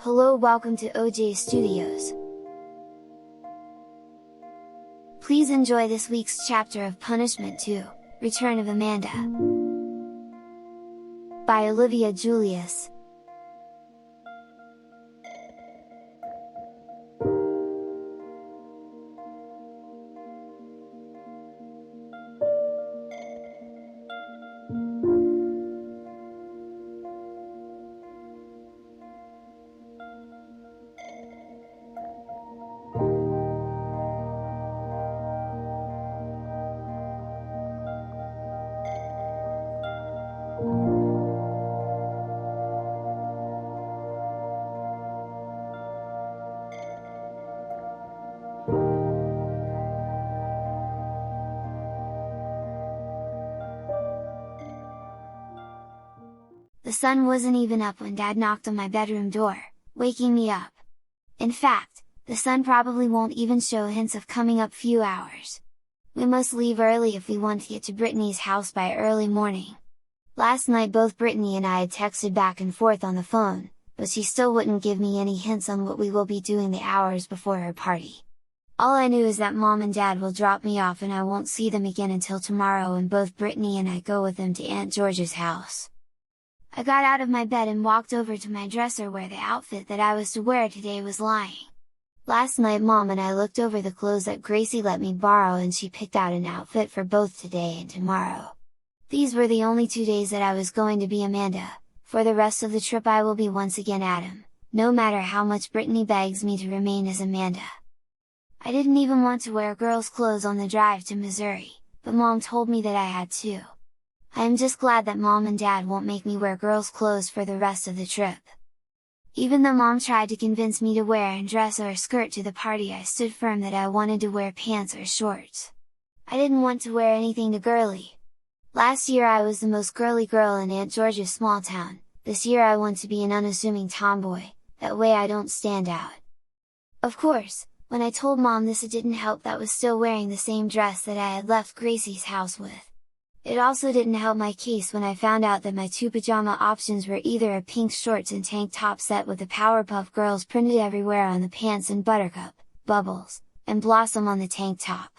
Hello, welcome to OJ Studios. Please enjoy this week's chapter of Punishment 2, Return of Amanda, by Olivia Julius. The sun wasn't even up when Dad knocked on my bedroom door, waking me up. In fact, the sun probably won't even show hints of coming up few hours. We must leave early if we want to get to Brittany's house by early morning. Last night both Brittany and I had texted back and forth on the phone, but she still wouldn't give me any hints on what we will be doing the hours before her party. All I knew is that Mom and Dad will drop me off and I won't see them again until tomorrow, and both Brittany and I go with them to Aunt Georgia's house. I got out of my bed and walked over to my dresser where the outfit that I was to wear today was lying. Last night Mom and I looked over the clothes that Gracie let me borrow and she picked out an outfit for both today and tomorrow. These were the only 2 days that I was going to be Amanda. For the rest of the trip I will be once again Adam, no matter how much Brittany begs me to remain as Amanda. I didn't even want to wear girls' clothes on the drive to Missouri, but Mom told me that I had to. I am just glad that Mom and Dad won't make me wear girls' clothes for the rest of the trip. Even though Mom tried to convince me to wear a dress or a skirt to the party, I stood firm that I wanted to wear pants or shorts. I didn't want to wear anything too girly. Last year I was the most girly girl in Aunt Georgia's small town. This year I want to be an unassuming tomboy, that way I don't stand out. Of course, when I told Mom this, it didn't help that I was still wearing the same dress that I had left Gracie's house with. It also didn't help my case when I found out that my 2 pajama options were either a pink shorts and tank top set with the Powerpuff Girls printed everywhere on the pants and Buttercup, Bubbles, and Blossom on the tank top.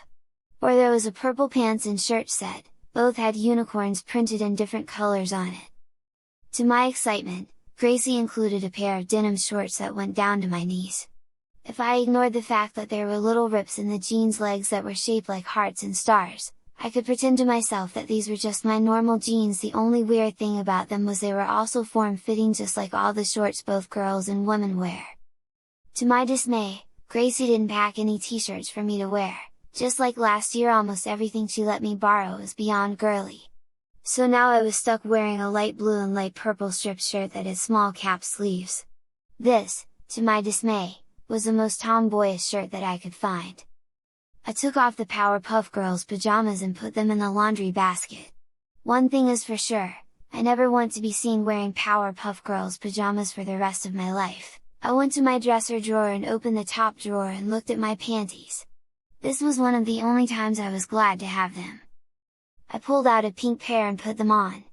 Or there was a purple pants and shirt set, both had unicorns printed in different colors on it. To my excitement, Gracie included a pair of denim shorts that went down to my knees. If I ignored the fact that there were little rips in the jeans legs that were shaped like hearts and stars, I could pretend to myself that these were just my normal jeans. The only weird thing about them was they were also form-fitting just like all the shorts both girls and women wear. To my dismay, Gracie didn't pack any t-shirts for me to wear. Just like last year, almost everything she let me borrow was beyond girly. So now I was stuck wearing a light blue and light purple striped shirt that had small cap sleeves. This, to my dismay, was the most tomboyish shirt that I could find. I took off the Powerpuff Girls pajamas and put them in the laundry basket. One thing is for sure, I never want to be seen wearing Powerpuff Girls pajamas for the rest of my life. I went to my dresser drawer and opened the top drawer and looked at my panties. This was one of the only times I was glad to have them. I pulled out a pink pair and put them on.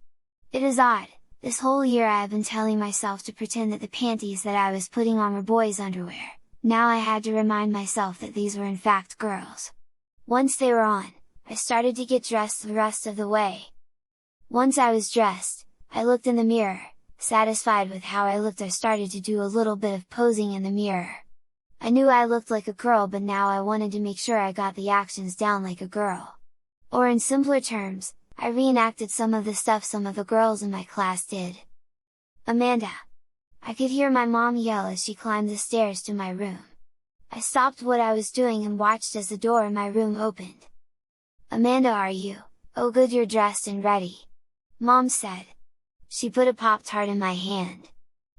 It is odd, this whole year I have been telling myself to pretend that the panties that I was putting on were boys' underwear. Now I had to remind myself that these were in fact girls. Once they were on, I started to get dressed the rest of the way. Once I was dressed, I looked in the mirror, satisfied with how I looked. I started to do a little bit of posing in the mirror. I knew I looked like a girl, but now I wanted to make sure I got the actions down like a girl. Or in simpler terms, I reenacted some of the stuff some of the girls in my class did. Amanda! I could hear my mom yell as she climbed the stairs to my room. I stopped what I was doing and watched as the door in my room opened. Amanda, are you? Oh good, you're dressed and ready! Mom said. She put a Pop-Tart in my hand.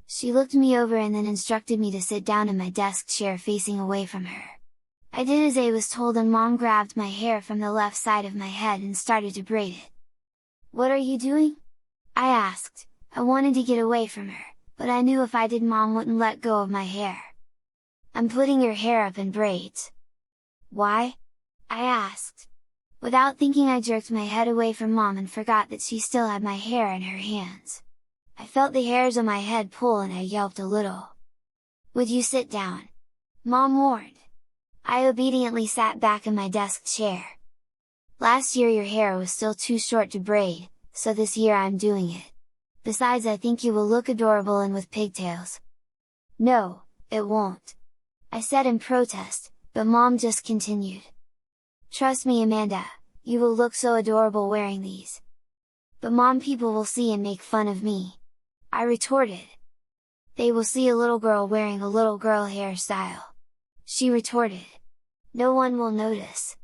She looked me over and then instructed me to sit down in my desk chair facing away from her. I did as I was told and Mom grabbed my hair from the left side of my head and started to braid it. What are you doing? I asked. I wanted to get away from her, but I knew if I did Mom wouldn't let go of my hair. I'm putting your hair up in braids. Why? I asked. Without thinking I jerked my head away from Mom and forgot that she still had my hair in her hands. I felt the hairs on my head pull and I yelped a little. Would you sit down? Mom warned. I obediently sat back in my desk chair. Last year your hair was still too short to braid, so this year I'm doing it. Besides, I think you will look adorable and with pigtails. No, it won't, I said in protest, but Mom just continued. Trust me, Amanda, you will look so adorable wearing these. But Mom, people will see and make fun of me, I retorted. They will see a little girl wearing a little girl hairstyle, she retorted. No one will notice.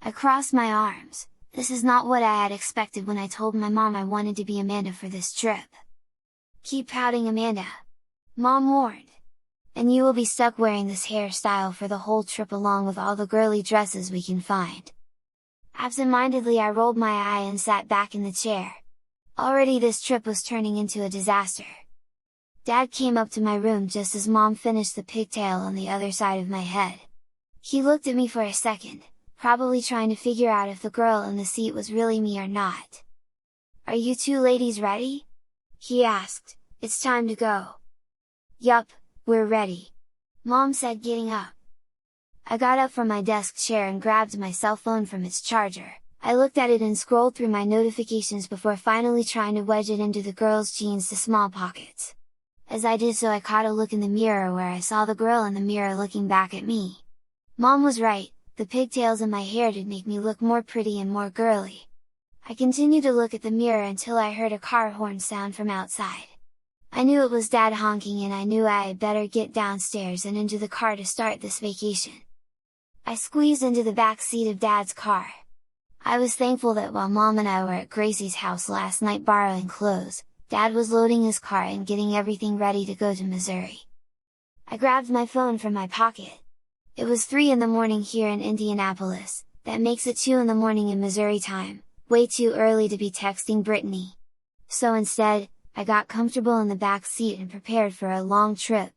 I crossed my arms. This is not what I had expected when I told my mom I wanted to be Amanda for this trip. Keep pouting, Amanda, Mom warned. And you will be stuck wearing this hairstyle for the whole trip along with all the girly dresses we can find. Absent-mindedly I rolled my eye and sat back in the chair. Already this trip was turning into a disaster. Dad came up to my room just as Mom finished the pigtail on the other side of my head. He looked at me for a second, probably trying to figure out if the girl in the seat was really me or not. Are you two ladies ready? He asked. It's time to go. Yup, we're ready, Mom said, getting up. I got up from my desk chair and grabbed my cell phone from its charger. I looked at it and scrolled through my notifications before finally trying to wedge it into the girl's jeans to small pockets. As I did so, I caught a look in the mirror where I saw the girl in the mirror looking back at me. Mom was right, the pigtails in my hair did make me look more pretty and more girly. I continued to look at the mirror until I heard a car horn sound from outside. I knew it was Dad honking, and I knew I had better get downstairs and into the car to start this vacation. I squeezed into the back seat of Dad's car. I was thankful that while Mom and I were at Gracie's house last night borrowing clothes, Dad was loading his car and getting everything ready to go to Missouri. I grabbed my phone from my pocket. It was 3 in the morning here in Indianapolis, that makes it 2 in the morning in Missouri time, way too early to be texting Brittany. So instead, I got comfortable in the back seat and prepared for a long trip,